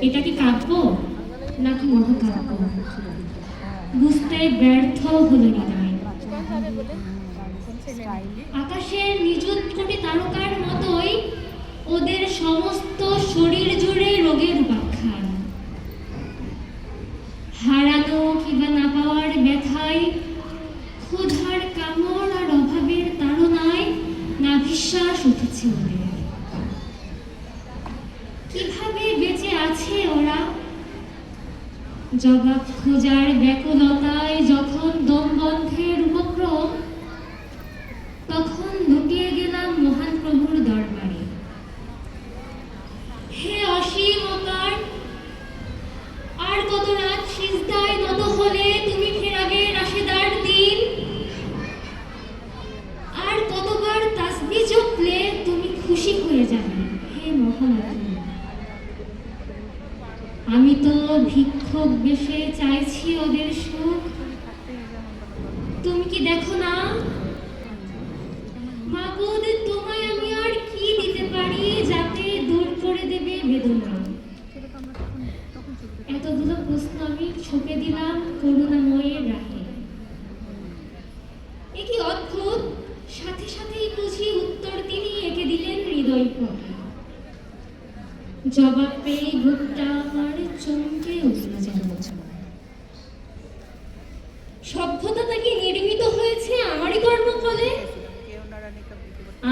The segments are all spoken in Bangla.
এটা কি কাব্য নাকি মহাকাব্য বুঝতে ব্যর্থ হলো হৃদয়। আকাশের নিযুত কোটি তারকার মতোই ওদের সমস্ত শরীর জুড়ে রোগের উপাখ্যান। হারানো কিংবা না পাওয়ার ব্যথায়, ক্ষুধার কামড় আর অভাবের তাড়নায় নাভিশ্বাস উঠেছে ওদের। কিভাবে বেঁচে আছে ওরা? জবাব খোঁজার ব্যাকুলতায় যখন দম বন্ধের উপক্রম, তখন লুটিয়ে গেলাম মহান প্রভুর দরবারে। হে অসীম অকার, আর কত রাত সিজদায় নত হলে তুমি ফেরাবে রাশেদার দিন, আর কতবার তাসবিহ জপলে তুমি খুশি হয়ে যাবে হে মহান। আমি তো ভিক্ষুক বেশে চাইছি ওদের সুখ, তুমি কি দেখো না মাবুদ, তোমায় আমি আর কি দিতে পারি যাতে দূর করে দেবে বেদনা? এতগুলো প্রশ্ন আমি ছুঁকে দিলাম করুণাময়ের রাহে। এ কি অদ্ভুত, সাথে সাথেই বুঝি উত্তর তিনি এঁকে দিলেন হৃদয় পটে। জবাব পেয়ে বুকটা আমার চমকে উঠল যেন। সভ্যতা নাকি নির্মিত হয়েছে আমারই কর্মফলে,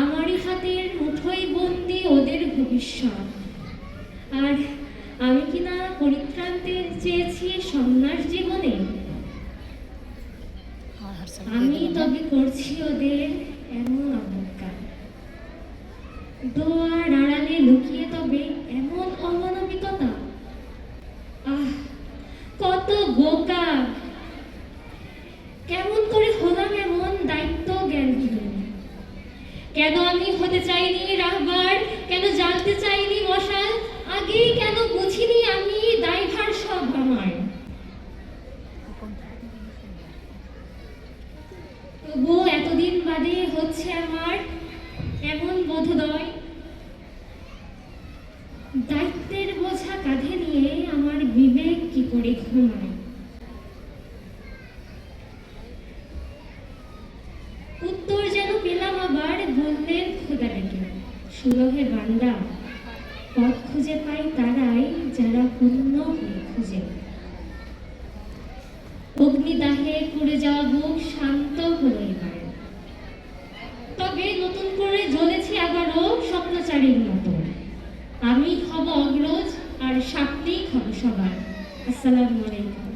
আমারই হাতের মুঠোয় বন্দি ওদের ভবিষ্যৎ। আর আমি কিনা পরিত্রাণতে চেয়েছি সন্ন্যাস জীবনে। আমি তবে করছি ওদের এমন অবজ্ঞা, দোয়ার আড়ালে লুকিয়ে তবে এমন অমানবিকতা। আহ, কত বোকা! কেমন করে হলাম এমন দায়িত্ব জ্ঞানহীন? কেন আমি হতে চাইনি রাহবার, কেন জানতে চাইনি মশাল, আগেই কেন বুঝিনি আমি দায়ভার সব আমার? তবু এতদিন বাদে হচ্ছে আমার এমন বোধোদয়, দায়িত্বের বোঝা কাঁধে নিয়ে আমার বিবেক কি করে ঘুমায়। উত্তর যেন পেলাম আবার, বললেন খোদা ডেকে, সুলভে বান্দা, পথ খুঁজে পাই তারাই যারা পুণ্য হয়ে খুঁজে। অগ্নিদাহে পুড়ে যাওয়া বুক শান্ত হলো এবার, তবে নতুন করে জ্বলেছে আবারও স্বপ্নচারীর মতো। আমি হব অগ্রজ আর সামনেই হব সবার। আসসালামু আলাইকুম।